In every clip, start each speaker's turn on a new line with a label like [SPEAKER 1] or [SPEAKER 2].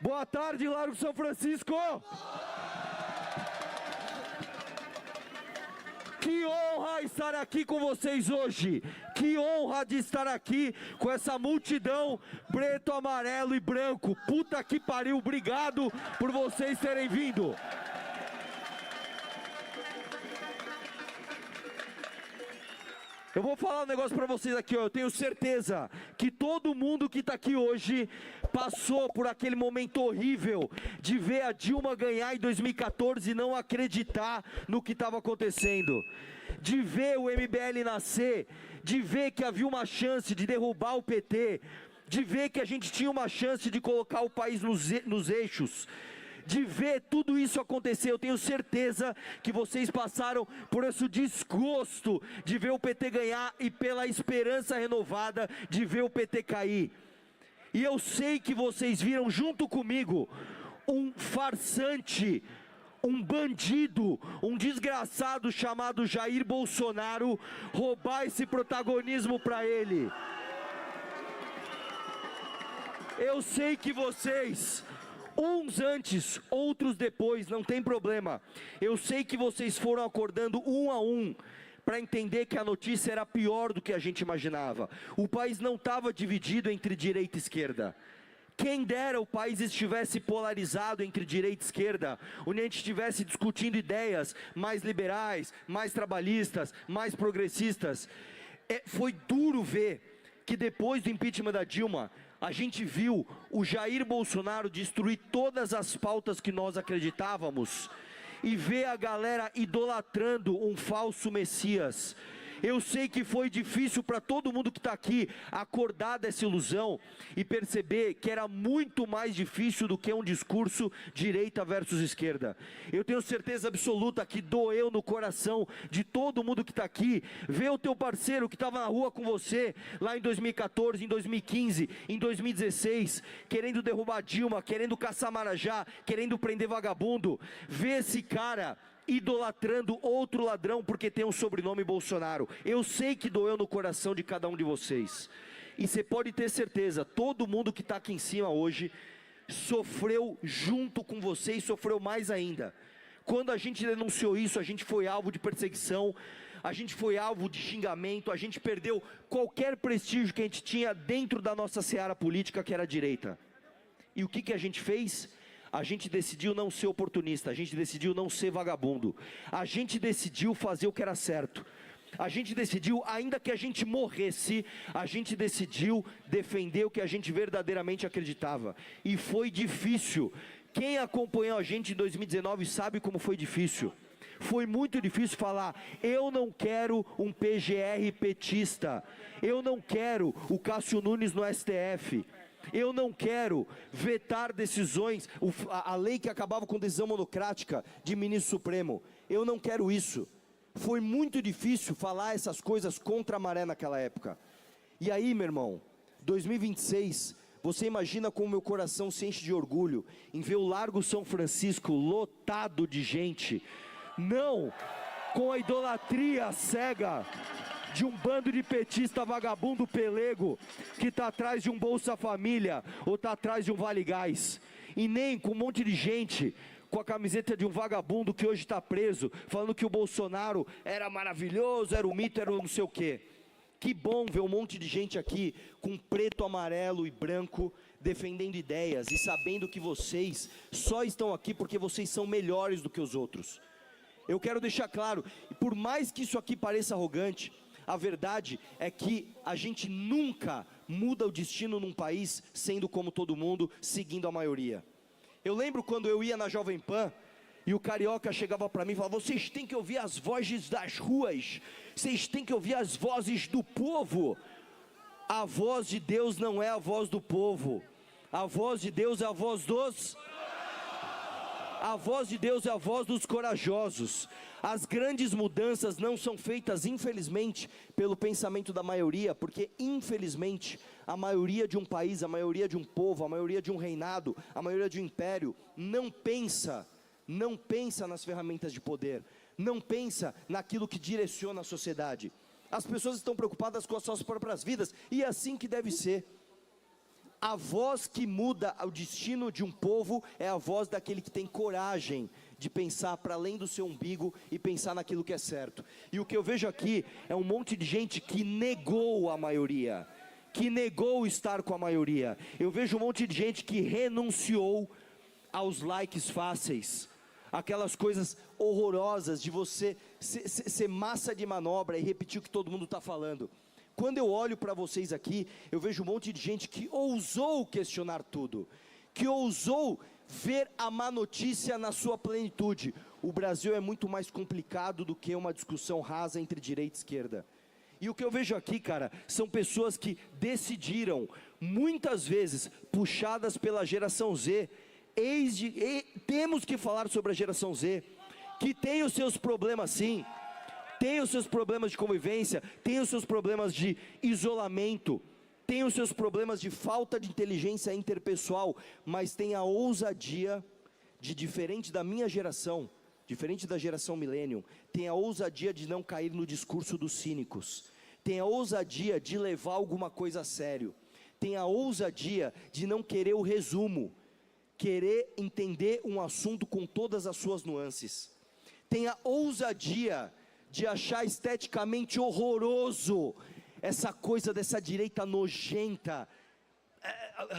[SPEAKER 1] Boa tarde, Largo São Francisco! Que honra estar aqui com vocês hoje! Que honra de estar aqui com essa multidão preto, amarelo e branco! Puta que pariu, obrigado por vocês terem vindo! Eu vou falar um negócio pra vocês aqui, ó. Eu tenho certeza que todo mundo que tá aqui hoje passou por aquele momento horrível de ver a Dilma ganhar em 2014 e não acreditar no que estava acontecendo, de ver o MBL nascer, de ver que havia uma chance de derrubar o PT, de ver que a gente tinha uma chance de colocar o país nos eixos, de ver tudo isso acontecer. Eu tenho certeza que vocês passaram por esse desgosto de ver o PT ganhar e pela esperança renovada de ver o PT cair. E eu sei que vocês viram junto comigo um farsante, um bandido, um desgraçado chamado Jair Bolsonaro roubar esse protagonismo para ele. Eu sei que vocês, uns antes, outros depois, não tem problema. Eu sei que vocês foram acordando um a um para entender que a notícia era pior do que a gente imaginava. O país não estava dividido entre direita e esquerda. Quem dera o país estivesse polarizado entre direita e esquerda, onde a gente estivesse discutindo ideias mais liberais, mais trabalhistas, mais progressistas. Foi duro ver que depois do impeachment da Dilma, a gente viu o Jair Bolsonaro destruir todas as pautas que nós acreditávamos e ver a galera idolatrando um falso Messias. Eu sei que foi difícil para todo mundo que está aqui acordar dessa ilusão e perceber que era muito mais difícil do que um discurso direita versus esquerda. Eu tenho certeza absoluta que doeu no coração de todo mundo que está aqui ver o teu parceiro que estava na rua com você lá em 2014, em 2015, em 2016, querendo derrubar Dilma, querendo caçar Marajá, querendo prender vagabundo, ver esse cara idolatrando outro ladrão porque tem um sobrenome Bolsonaro. Eu sei que doeu no coração de cada um de vocês. E você pode ter certeza, todo mundo que está aqui em cima hoje sofreu junto com você e sofreu mais ainda. Quando a gente denunciou isso, a gente foi alvo de perseguição, a gente foi alvo de xingamento, a gente perdeu qualquer prestígio que a gente tinha dentro da nossa seara política, que era a direita. E o que a gente fez? A gente decidiu não ser oportunista, a gente decidiu não ser vagabundo, a gente decidiu fazer o que era certo, a gente decidiu, ainda que a gente morresse, a gente decidiu defender o que a gente verdadeiramente acreditava. E foi difícil. Quem acompanhou a gente em 2019 sabe como foi difícil. Foi muito difícil falar: eu não quero um PGR petista, eu não quero o Cássio Nunes no STF, eu não quero vetar decisões, a lei que acabava com decisão monocrática de ministro supremo. Eu não quero isso. Foi muito difícil falar essas coisas contra a maré naquela época. E aí, meu irmão, 2026, você imagina como meu coração se enche de orgulho em ver o Largo São Francisco lotado de gente, não com a idolatria cega de um bando de petista vagabundo pelego que está atrás de um Bolsa Família ou está atrás de um Vale Gás, e nem com um monte de gente com a camiseta de um vagabundo que hoje está preso, falando que o Bolsonaro era maravilhoso, era um mito, era um não sei o quê. Que bom ver um monte de gente aqui com preto, amarelo e branco defendendo ideias e sabendo que vocês só estão aqui porque vocês são melhores do que os outros. Eu quero deixar claro, por mais que isso aqui pareça arrogante, a verdade é que a gente nunca muda o destino num país sendo como todo mundo, seguindo a maioria. Eu lembro quando eu ia na Jovem Pan e o carioca chegava para mim e falava: vocês têm que ouvir as vozes das ruas, vocês têm que ouvir as vozes do povo. A voz de Deus não é a voz do povo, a voz de Deus é a voz dos... A voz de Deus é a voz dos corajosos. As grandes mudanças não são feitas, infelizmente, pelo pensamento da maioria, porque, infelizmente, a maioria de um país, a maioria de um povo, a maioria de um reinado, a maioria de um império, não pensa nas ferramentas de poder, não pensa naquilo que direciona a sociedade. As pessoas estão preocupadas com as suas próprias vidas, e é assim que deve ser. A voz que muda o destino de um povo é a voz daquele que tem coragem de pensar para além do seu umbigo e pensar naquilo que é certo. E o que eu vejo aqui é um monte de gente que negou a maioria, que negou estar com a maioria. Eu vejo um monte de gente que renunciou aos likes fáceis, aquelas coisas horrorosas de você ser massa de manobra e repetir o que todo mundo está falando. Quando eu olho para vocês aqui, eu vejo um monte de gente que ousou questionar tudo, que ousou ver a má notícia na sua plenitude. O Brasil é muito mais complicado do que uma discussão rasa entre direita e esquerda. E o que eu vejo aqui, cara, são pessoas que decidiram, muitas vezes puxadas pela geração Z, temos que falar sobre a geração Z, que tem os seus problemas sim, tem os seus problemas de convivência, tem os seus problemas de isolamento, tem os seus problemas de falta de inteligência interpessoal, mas tem a ousadia de, diferente da minha geração, diferente da geração millennium, tem a ousadia de não cair no discurso dos cínicos, tem a ousadia de levar alguma coisa a sério, tem a ousadia de não querer o resumo, querer entender um assunto com todas as suas nuances, tem a ousadia de achar esteticamente horroroso essa coisa dessa direita nojenta,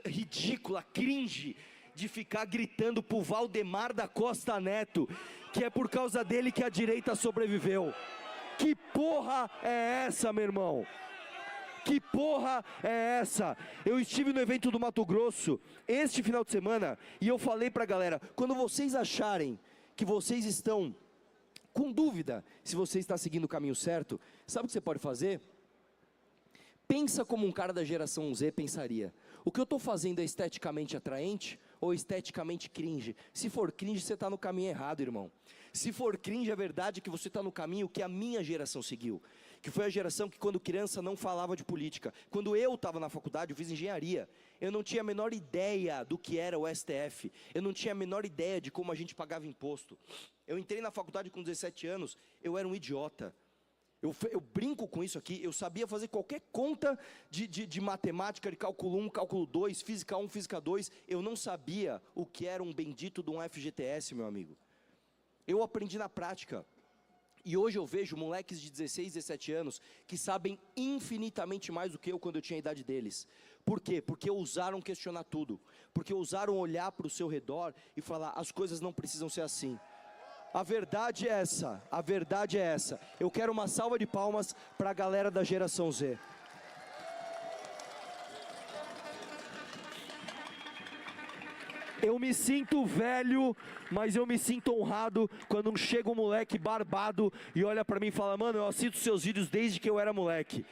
[SPEAKER 1] ridícula, cringe, de ficar gritando pro Valdemar da Costa Neto, que é por causa dele que a direita sobreviveu. Que porra é essa, meu irmão? Que porra é essa? Eu estive no evento do Mato Grosso este final de semana e eu falei pra galera, quando vocês acharem que vocês estão com dúvida se você está seguindo o caminho certo, sabe o que você pode fazer? Pensa como um cara da geração Z pensaria. O que eu estou fazendo é esteticamente atraente ou esteticamente cringe? Se for cringe, você está no caminho errado, irmão. Se for cringe, é verdade que você está no caminho que a minha geração seguiu, que foi a geração que quando criança não falava de política. Quando eu estava na faculdade, eu fiz engenharia, eu não tinha a menor ideia do que era o STF, eu não tinha a menor ideia de como a gente pagava imposto. Eu entrei na faculdade com 17 anos, eu era um idiota. Eu brinco com isso aqui, eu sabia fazer qualquer conta de matemática, de cálculo 1, cálculo 2, física 1, física 2, eu não sabia o que era um bendito de um FGTS, meu amigo. Eu aprendi na prática. E hoje eu vejo moleques de 16, 17 anos que sabem infinitamente mais do que eu quando eu tinha a idade deles. Por quê? Porque ousaram questionar tudo. Porque ousaram olhar para o seu redor e falar, as coisas não precisam ser assim. A verdade é essa, a verdade é essa. Eu quero uma salva de palmas para a galera da geração Z. Eu me sinto velho, mas eu me sinto honrado quando chega um moleque barbado e olha pra mim e fala, mano, eu assisto seus vídeos desde que eu era moleque.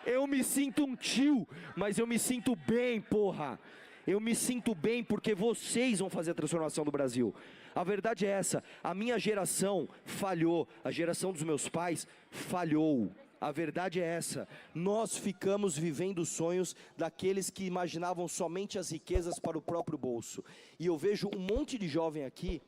[SPEAKER 1] Eu me sinto um tio, mas eu me sinto bem, porra. Eu me sinto bem porque vocês vão fazer a transformação do Brasil. A verdade é essa, a minha geração falhou, a geração dos meus pais falhou. A verdade é essa, nós ficamos vivendo sonhos daqueles que imaginavam somente as riquezas para o próprio bolso. E eu vejo um monte de jovem aqui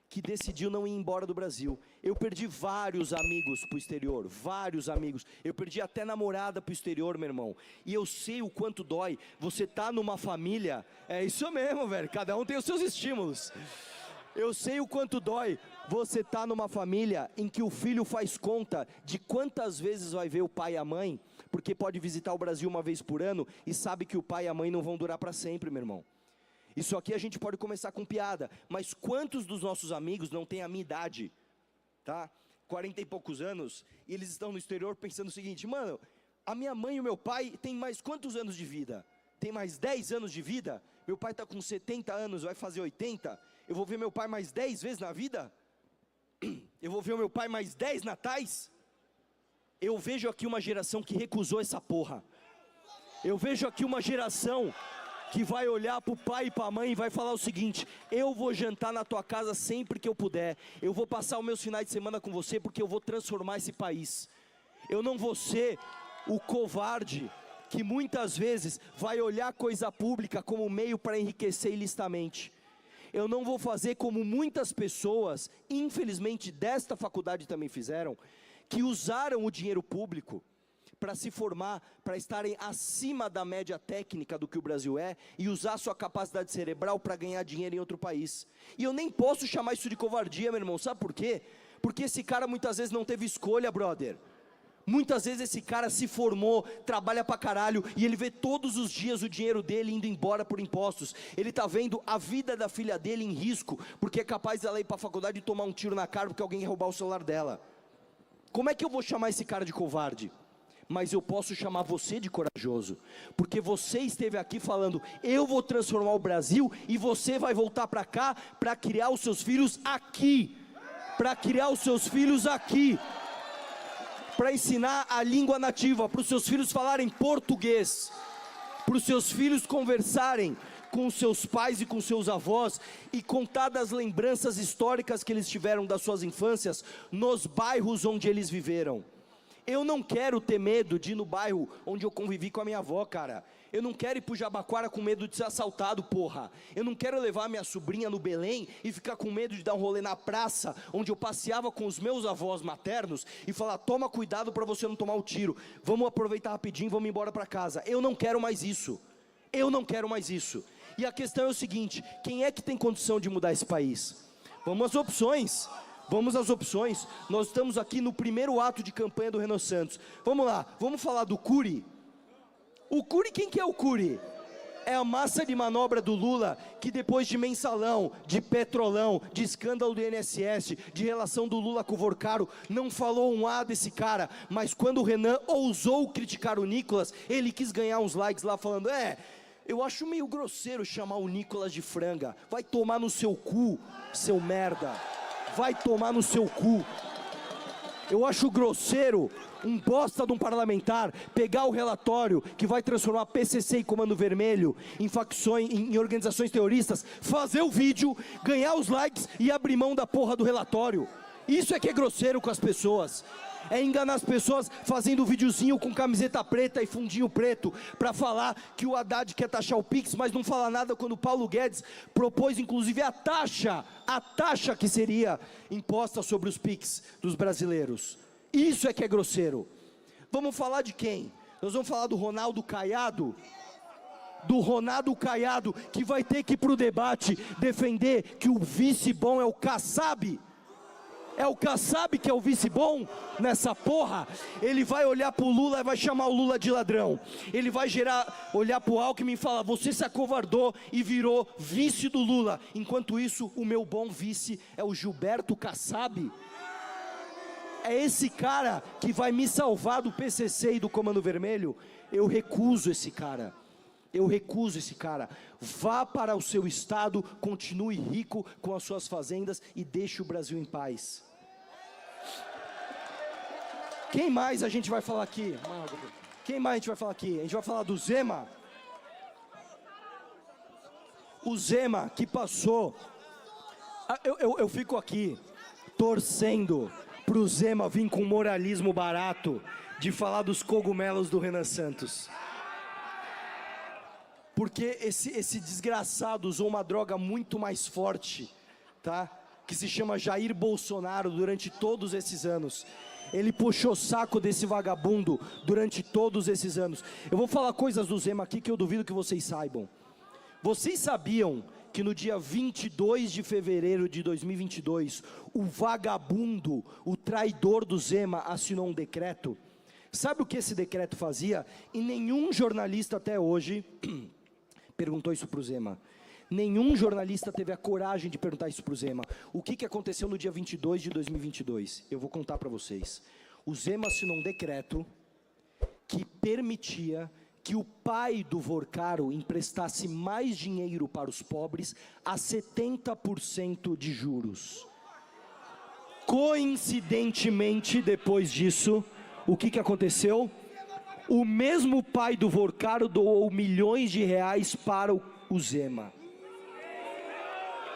[SPEAKER 1] que decidiu não ir embora do Brasil. Eu perdi vários amigos para o exterior, vários amigos. Eu perdi até namorada para o exterior, meu irmão. E eu sei o quanto dói. Você tá numa família, é isso mesmo, velho. Cada um tem os seus estímulos. Eu sei o quanto dói. Você tá numa família em que o filho faz conta de quantas vezes vai ver o pai e a mãe, porque pode visitar o Brasil uma vez por ano e sabe que o pai e a mãe não vão durar para sempre, meu irmão. Isso aqui a gente pode começar com piada, mas quantos dos nossos amigos não têm a minha idade, tá? 40 e poucos anos, e eles estão no exterior pensando o seguinte, mano, a minha mãe e o meu pai têm mais quantos anos de vida? Tem mais 10 anos de vida? Meu pai está com 70 anos, vai fazer 80, eu vou ver meu pai mais 10 vezes na vida? Eu vou ver o meu pai mais 10 natais? Eu vejo aqui uma geração que recusou essa porra. Eu vejo aqui uma geração que vai olhar para o pai e para a mãe e vai falar o seguinte, eu vou jantar na tua casa sempre que eu puder, eu vou passar os meus finais de semana com você porque eu vou transformar esse país. Eu não vou ser o covarde que muitas vezes vai olhar coisa pública como meio para enriquecer ilistamente. Eu não vou fazer como muitas pessoas, infelizmente desta faculdade também fizeram, que usaram o dinheiro público para se formar, para estarem acima da média técnica do que o Brasil é, e usar sua capacidade cerebral para ganhar dinheiro em outro país. E eu nem posso chamar isso de covardia, meu irmão, sabe por quê? Porque esse cara muitas vezes não teve escolha, brother. Muitas vezes esse cara se formou, trabalha pra caralho, e ele vê todos os dias o dinheiro dele indo embora por impostos. Ele tá vendo a vida da filha dele em risco, porque é capaz dela ir pra faculdade e tomar um tiro na cara porque alguém ia roubar o celular dela. Como é que eu vou chamar esse cara de covarde? Mas eu posso chamar você de corajoso, porque você esteve aqui falando, eu vou transformar o Brasil, e você vai voltar para cá, para criar os seus filhos aqui, para criar os seus filhos aqui, para ensinar a língua nativa, para os seus filhos falarem português, para os seus filhos conversarem com seus pais e com seus avós, e contar das lembranças históricas que eles tiveram das suas infâncias, nos bairros onde eles viveram. Eu não quero ter medo de ir no bairro onde eu convivi com a minha avó, cara. Eu não quero ir pro Jabaquara com medo de ser assaltado, porra. Eu não quero levar minha sobrinha no Belém e ficar com medo de dar um rolê na praça, onde eu passeava com os meus avós maternos, e falar, toma cuidado para você não tomar o tiro. Vamos aproveitar rapidinho, vamos embora para casa. Eu não quero mais isso. Eu não quero mais isso. E a questão é o seguinte, quem é que tem condição de mudar esse país? Vamos às opções. Vamos às opções. Nós estamos aqui no primeiro ato de campanha do Renan Santos. Vamos lá, vamos falar do Cury. O Cury, quem que é o Cury? É a massa de manobra do Lula, que depois de mensalão, de petrolão, de escândalo do INSS, de relação do Lula com o Vorcaro, não falou um A desse cara, mas quando o Renan ousou criticar o Nicolas, ele quis ganhar uns likes lá falando, eu acho meio grosseiro chamar o Nicolas de franga. Vai tomar no seu cu, seu merda. Vai tomar no seu cu. Eu acho grosseiro um bosta de um parlamentar pegar o relatório que vai transformar PCC e Comando Vermelho em facções, em organizações terroristas, fazer o vídeo, ganhar os likes e abrir mão da porra do relatório. Isso é que é grosseiro com as pessoas. É enganar as pessoas fazendo videozinho com camiseta preta e fundinho preto para falar que o Haddad quer taxar o Pix, mas não fala nada quando o Paulo Guedes propôs inclusive a taxa que seria imposta sobre os Pix dos brasileiros. Isso é que é grosseiro. Vamos falar de quem? Nós vamos falar do Ronaldo Caiado? Do Ronaldo Caiado, que vai ter que ir para o debate defender que o vice bom é o Kassab. É o Kassab que é o vice bom nessa porra. Ele vai olhar pro Lula e vai chamar o Lula de ladrão. Ele vai olhar pro Alckmin e falar, você se acovardou e virou vice do Lula. Enquanto isso, o meu bom vice é o Gilberto Kassab. É esse cara que vai me salvar do PCC e do Comando Vermelho? Eu recuso esse cara. Eu recuso esse cara. Vá para o seu estado, continue rico com as suas fazendas e deixe o Brasil em paz. Quem mais a gente vai falar aqui? Quem mais a gente vai falar aqui? A gente vai falar do Zema. O Zema que passou. Eu fico aqui torcendo pro Zema vir com moralismo barato de falar dos cogumelos do Renan Santos. Porque esse desgraçado usou uma droga muito mais forte, tá? Que se chama Jair Bolsonaro durante todos esses anos. Ele puxou o saco desse vagabundo durante todos esses anos. Eu vou falar coisas do Zema aqui que eu duvido que vocês saibam. Vocês sabiam que no dia 22 de fevereiro de 2022, o vagabundo, o traidor do Zema, assinou um decreto? Sabe o que esse decreto fazia? E nenhum jornalista até hoje perguntou isso para o Zema. Nenhum jornalista teve a coragem de perguntar isso para o Zema. O que aconteceu no dia 22 de 2022? Eu vou contar para vocês. O Zema assinou um decreto que permitia que o pai do Vorcaro emprestasse mais dinheiro para os pobres a 70% de juros. Coincidentemente, depois disso, o que aconteceu? O mesmo pai do Vorcaro doou milhões de reais para o Zema.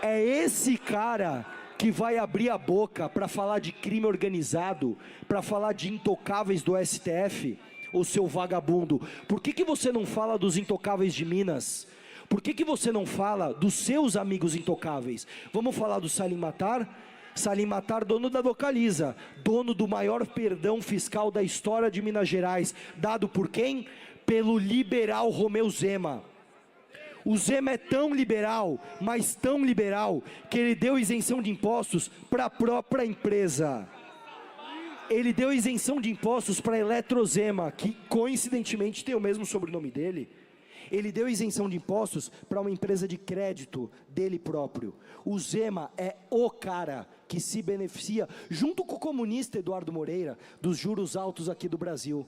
[SPEAKER 1] É esse cara que vai abrir a boca para falar de crime organizado, para falar de intocáveis do STF, ô seu vagabundo. Por que você não fala dos intocáveis de Minas? Por que você não fala dos seus amigos intocáveis? Vamos falar do Salim Matar? Salim Matar, dono da Localiza, dono do maior perdão fiscal da história de Minas Gerais, dado por quem? Pelo liberal Romeu Zema. O Zema é tão liberal, mas tão liberal, que ele deu isenção de impostos para a própria empresa. Ele deu isenção de impostos para a Eletrozema, que coincidentemente tem o mesmo sobrenome dele. Ele deu isenção de impostos para uma empresa de crédito dele próprio. O Zema é o cara que se beneficia, junto com o comunista Eduardo Moreira, dos juros altos aqui do Brasil.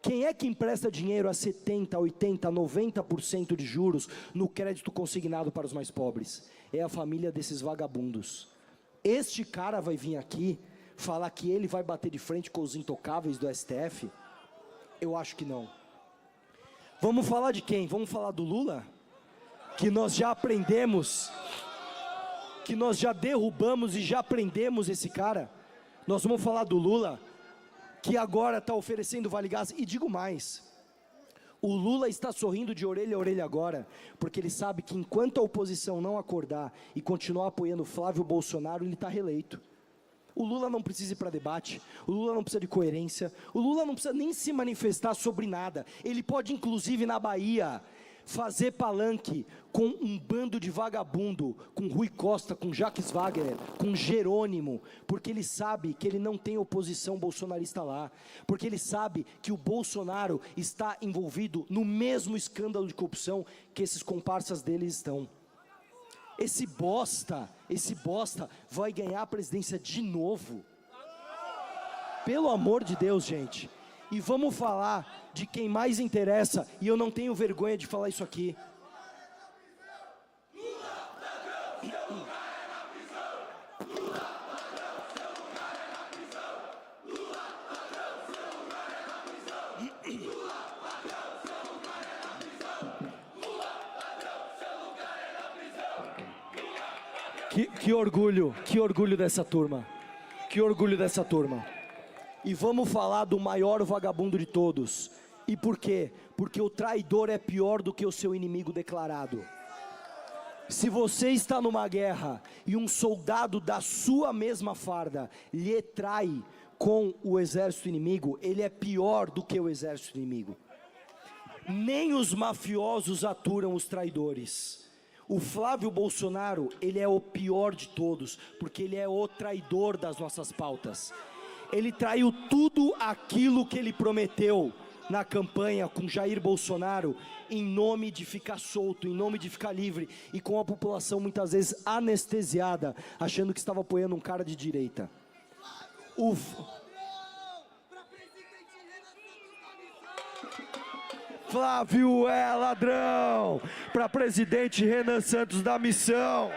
[SPEAKER 1] Quem é que empresta dinheiro a 70%, 80%, 90% de juros no crédito consignado para os mais pobres? É a família desses vagabundos. Este cara vai vir aqui falar que ele vai bater de frente com os intocáveis do STF? Eu acho que não. Vamos falar de quem? Vamos falar do Lula? Que nós já aprendemos, que nós já derrubamos e já prendemos esse cara. Nós vamos falar do Lula, que agora está oferecendo Vale Gás, e digo mais, o Lula está sorrindo de orelha a orelha agora, porque ele sabe que enquanto a oposição não acordar e continuar apoiando Flávio Bolsonaro, ele está reeleito. O Lula não precisa ir para debate, o Lula não precisa de coerência, o Lula não precisa nem se manifestar sobre nada, ele pode inclusive na Bahia fazer palanque com um bando de vagabundo, com Rui Costa, com Jacques Wagner, com Jerônimo, porque ele sabe que ele não tem oposição bolsonarista lá, porque ele sabe que o Bolsonaro está envolvido no mesmo escândalo de corrupção que esses comparsas dele estão. Esse bosta vai ganhar a presidência de novo. Pelo amor de Deus, gente. E vamos falar de quem mais interessa, e eu não tenho vergonha de falar isso aqui. Que orgulho dessa turma. Que orgulho dessa turma. E vamos falar do maior vagabundo de todos. E por quê? Porque o traidor é pior do que o seu inimigo declarado. Se você está numa guerra e um soldado da sua mesma farda lhe trai com o exército inimigo, ele é pior do que o exército inimigo. Nem os mafiosos aturam os traidores. O Flávio Bolsonaro, ele é o pior de todos, porque ele é o traidor das nossas pautas. Ele traiu tudo aquilo que ele prometeu na campanha com Jair Bolsonaro, em nome de ficar solto, em nome de ficar livre, e com a população muitas vezes anestesiada, achando que estava apoiando um cara de direita. Flávio é ladrão, para presidente Renan Santos da missão.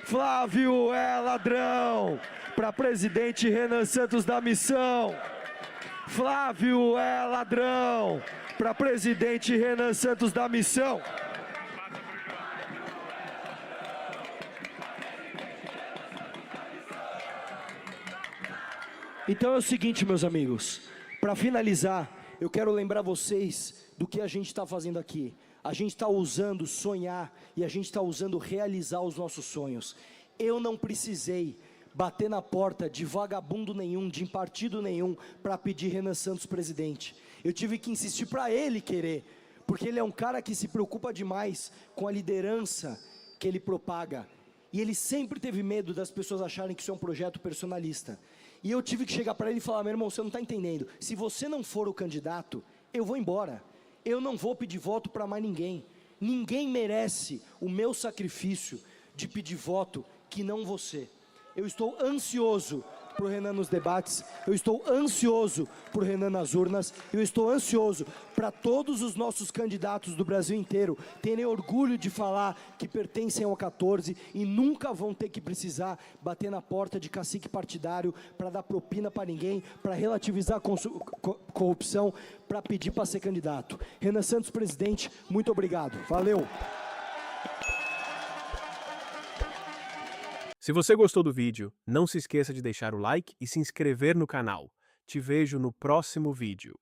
[SPEAKER 1] Flávio é ladrão, para presidente Renan Santos da missão. Flávio é ladrão, para presidente Renan Santos da missão. Então é o seguinte, meus amigos, para finalizar, eu quero lembrar vocês do que a gente está fazendo aqui. A gente está usando sonhar e a gente está usando realizar os nossos sonhos. Eu não precisei bater na porta de vagabundo nenhum, de partido nenhum, para pedir Renan Santos presidente. Eu tive que insistir para ele querer, porque ele é um cara que se preocupa demais com a liderança que ele propaga. E ele sempre teve medo das pessoas acharem que isso é um projeto personalista. E eu tive que chegar para ele e falar: meu irmão, você não está entendendo. Se você não for o candidato, eu vou embora. Eu não vou pedir voto para mais ninguém. Ninguém merece o meu sacrifício de pedir voto que não você. Eu estou ansioso por Renan nos debates, eu estou ansioso por Renan nas urnas, eu estou ansioso para todos os nossos candidatos do Brasil inteiro terem orgulho de falar que pertencem ao 14 e nunca vão ter que precisar bater na porta de cacique partidário para dar propina para ninguém, para relativizar a corrupção, para pedir para ser candidato. Renan Santos, presidente, muito obrigado. Valeu!
[SPEAKER 2] Se você gostou do vídeo, não se esqueça de deixar o like e se inscrever no canal. Te vejo no próximo vídeo.